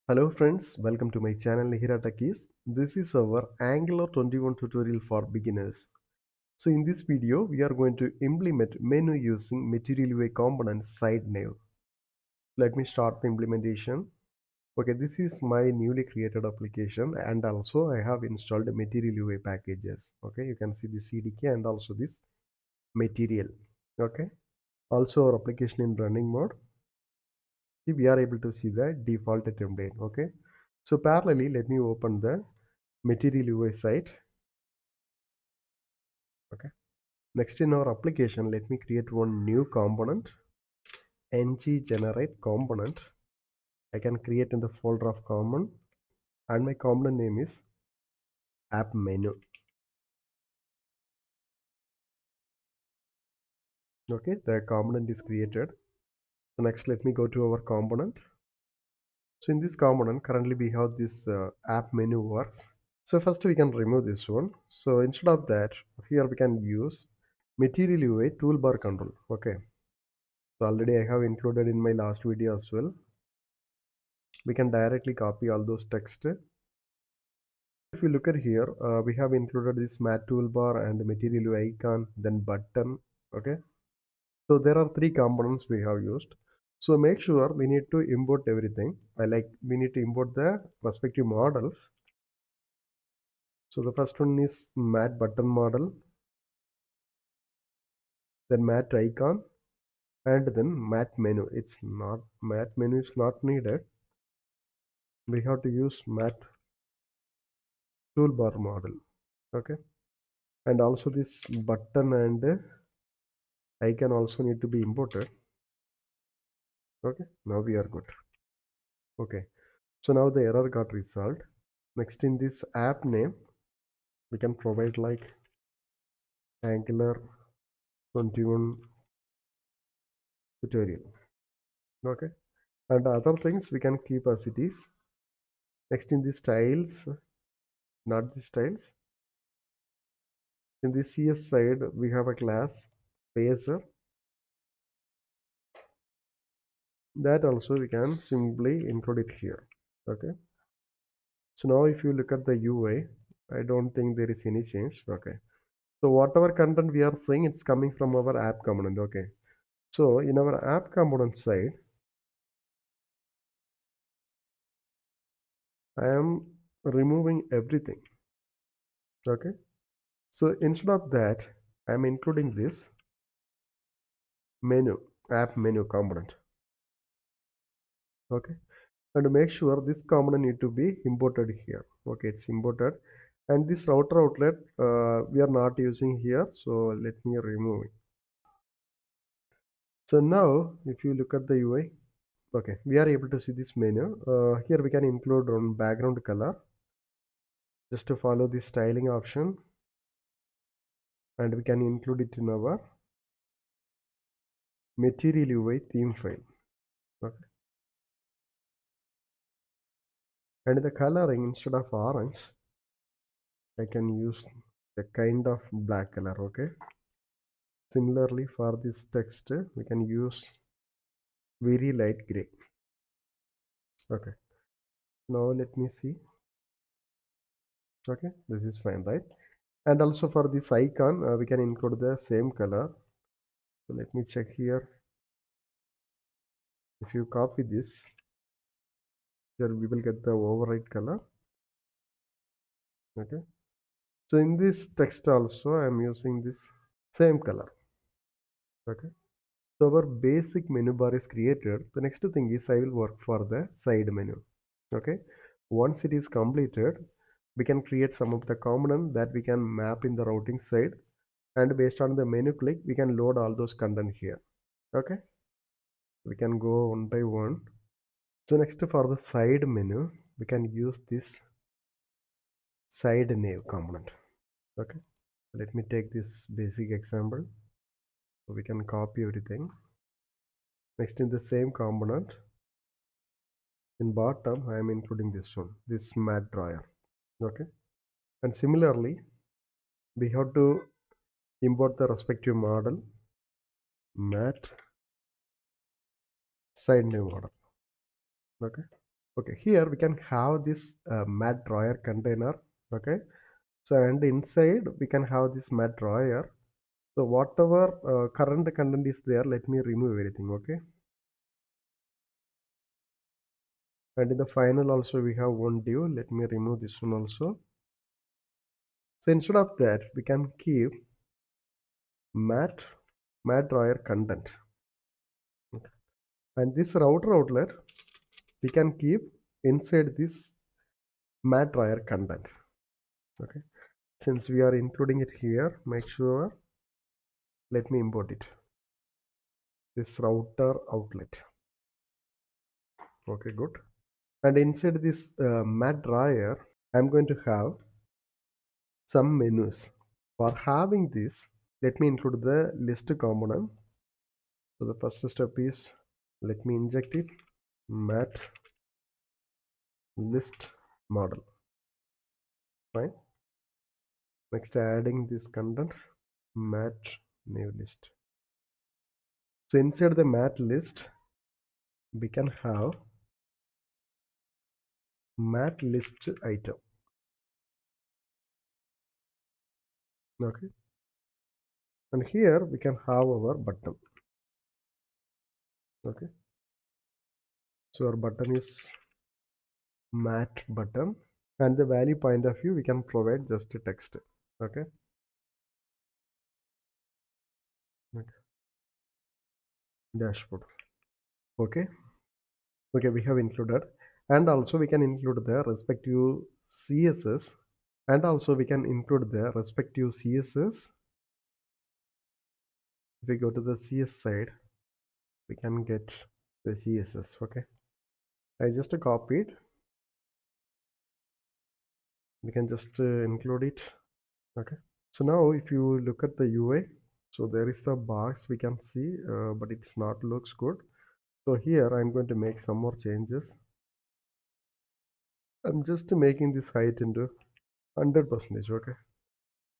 Hello friends, welcome to my channel Nihira Techies. This is our Angular 21 tutorial for beginners. So in this video, we are going to implement menu using Material UI component sideNav. Let me start the implementation. Okay, this is my newly created application and also I have installed the Material UI packages. Okay, you can see the CDK and also this material. Okay, also our application in running mode. We are able to see the default template. Okay, so parallelly, let me open the Material UI site. Okay, next in our application, let me create one new component, ng generate component. I can create in the folder of common, and my component name is app menu. Okay, the component is created. So next, let me go to our component. So in this component, currently we have this app menu works. So first we can remove this one. So instead of that, here we can use Material UI toolbar control. Okay, so already I have included in my last video as well. We can directly copy all those text. If you look at here, we have included this mat toolbar and material UI icon, then button. Okay, so there are three components we have used. So make sure we need to import everything. We need to import the respective models. So the first one is mat button model, then mat icon, and then mat menu. It's not mat menu is not needed. We have to use mat toolbar model. Okay, and also this button and icon also need to be imported. Okay, now we are good. Okay, so now the error got resolved. Next, in this app name, we can provide like Angular 21 tutorial. Okay, and other things we can keep as it is. Next, in the styles, not the styles. In the CS side, we have a class spacer. That also we can simply include it here. Okay, so now if you look at the UI, I don't think there is any change. Okay, so whatever content we are seeing, it's coming from our app component. Okay, so in our app component side, I am removing everything. Okay, so instead of that, I am including this menu, app menu component. Okay, and make sure this component need to be imported here. Okay, it's imported, and this router outlet we are not using here, so let me remove it. So now if you look at the UI, okay, we are able to see this menu. Here we can include on background color just to follow the styling option, and we can include it in our Material UI theme file. Okay, and the coloring, instead of orange, I can use a kind of black color. Okay, similarly for this text we can use very light gray. Okay, now let me see. Okay, this is fine, right? And also for this icon we can include the same color. So let me check here. If you copy this, here we will get the override color. Okay, so in this text also I am using this same color. Okay, so our basic menu bar is created. The next thing is I will work for the side menu. Okay, once it is completed, we can create some of the component that we can map in the routing side, and based on the menu click we can load all those content here. Okay, we can go one by one. So next, for the side menu we can use this sideNav component. Okay, let me take this basic example. So we can copy everything. Next, in the same component, in bottom I am including this one, this mat drawer. Okay, and similarly we have to import the respective model mat sideNav model. Okay, Okay, here we can have this mat drawer container. Okay, so and inside we can have this mat drawer. So whatever current content is there, let me remove everything. Okay, and in the final also we have one div. Let me remove this one also. So instead of that, we can keep mat drawer content. Okay. And this router outlet we can keep inside this mat drawer content. Okay, since we are including it here, make sure, let me import it, this router outlet. Okay, good. And inside this mat drawer, I'm going to have some menus. For having this, let me include the list component. So the first step is, let me inject it, mat list model. Fine. Next, adding this content, mat new list. So inside the mat list, we can have mat list item. Okay, and here we can have our button. Okay, so our button is mat button, and the value point of view we can provide just a text. Okay, okay. Dashboard. Okay, okay, we have included, and also we can include the respective css, and also we can include the respective css. If we go to the cs side, we can get the css. Okay, I just copied, we can just include it. Okay, so now if you look at the UI, so there is the box we can see, but it's not looks good. So here I'm going to make some more changes. I'm just making this height into 100%. Okay,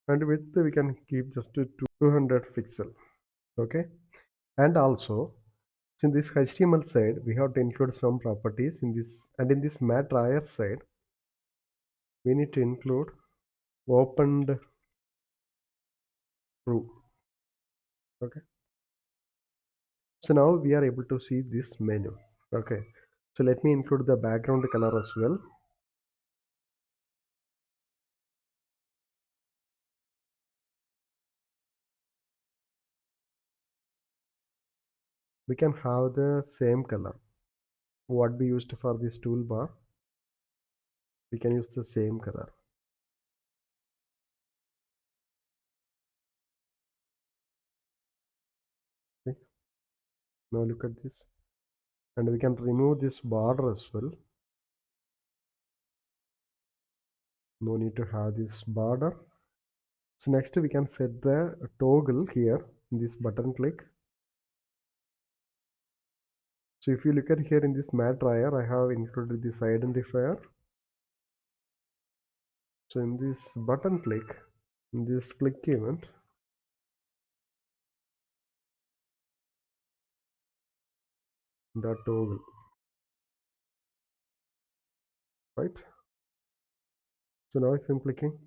and width we can keep just to 200 pixel. Okay, and also in this HTML side we have to include some properties in this, and in this mat drawer side we need to include opened true. Okay, so now we are able to see this menu. Okay, so let me include the background color as well. We can have the same color what we used for this toolbar, we can use the same color. Okay, now look at this, and we can remove this border as well. No need to have this border. So next we can set the toggle here in this button click. So if you look at here in this mat drawer, I have included this identifier. So in this button click, in this click event, the toggle, right? So now if I'm clicking,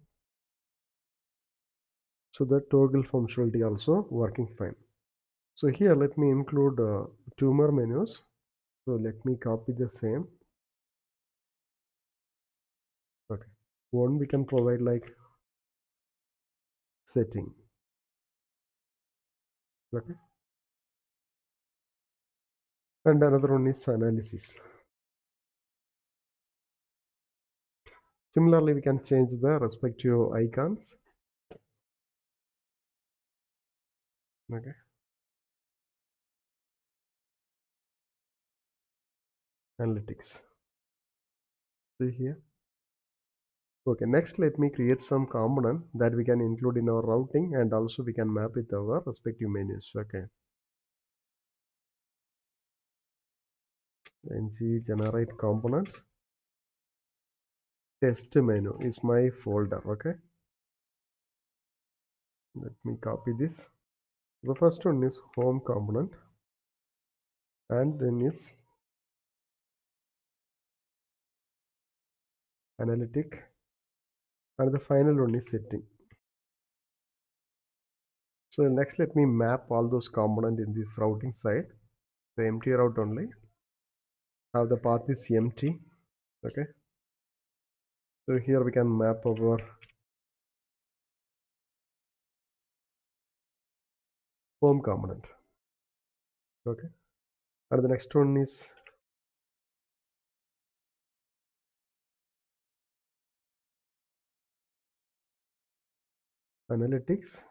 so the toggle functionality also working fine. So here let me include two more menus. So let me copy the same. Okay, one we can provide like setting. Okay, and another one is analysis. Similarly, we can change the respective icons. Okay, analytics. See here. Okay, next let me create some component that we can include in our routing, and also we can map with our respective menus. Okay, ng generate component test menu is my folder. Okay, let me copy this. The first one is home component, and then is analytic, and the final one is setting. So next let me map all those components in this routing side. The empty route only. Now the path is empty. Okay. So here we can map our home component. Okay. And the next one is analytics.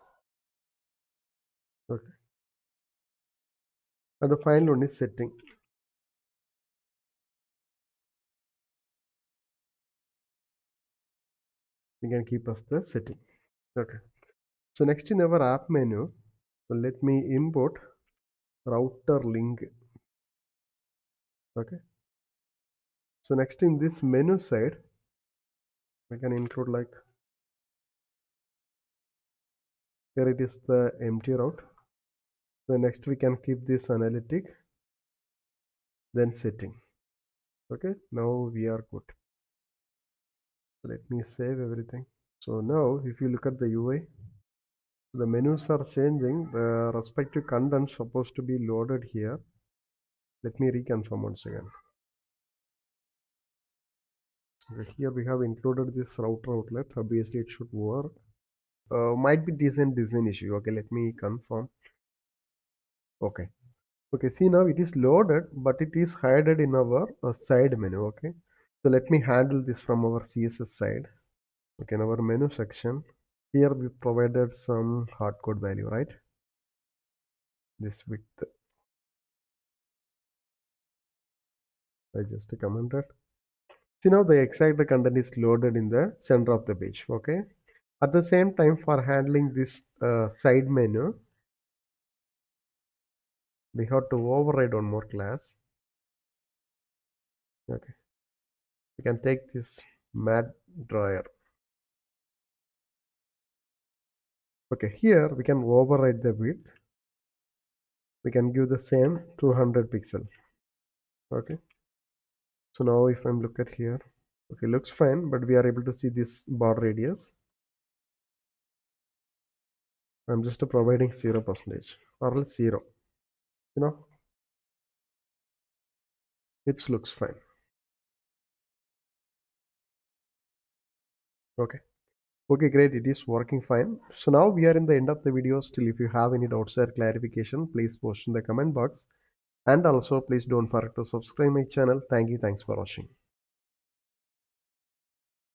Okay. And the final one is setting. We can keep as the setting. Okay. So next in our app menu, so let me import router link. Okay. So next in this menu side, we can include like here it is the empty route. So next we can keep this analytic, then setting. Okay. Now we are good. So let me save everything. So now if you look at the UI, the menus are changing. The respective content supposed to be loaded here. Let me reconfirm once again. Okay, here we have included this router outlet. Obviously it should work. Might be design issue. Okay, let me confirm. Okay. Okay, see now it is loaded, but it is hidden in our side menu. Okay. So let me handle this from our CSS side. Okay, in our menu section, here we provided some hardcode value, right? This width. I just commented. See now the exact content is loaded in the center of the page. Okay. At the same time, for handling this side menu, we have to override one more class. Okay. We can take this mat drawer. Okay, here we can override the width. We can give the same 200 pixel. Okay. So now if I'm look at here, okay, looks fine, but we are able to see this border radius. I'm just providing 0% or else 0. You know, it looks fine. Okay. Okay, great. It is working fine. So now we are in the end of the video. Still, if you have any doubts or clarification, please post in the comment box. And also, please don't forget to subscribe my channel. Thank you. Thanks for watching.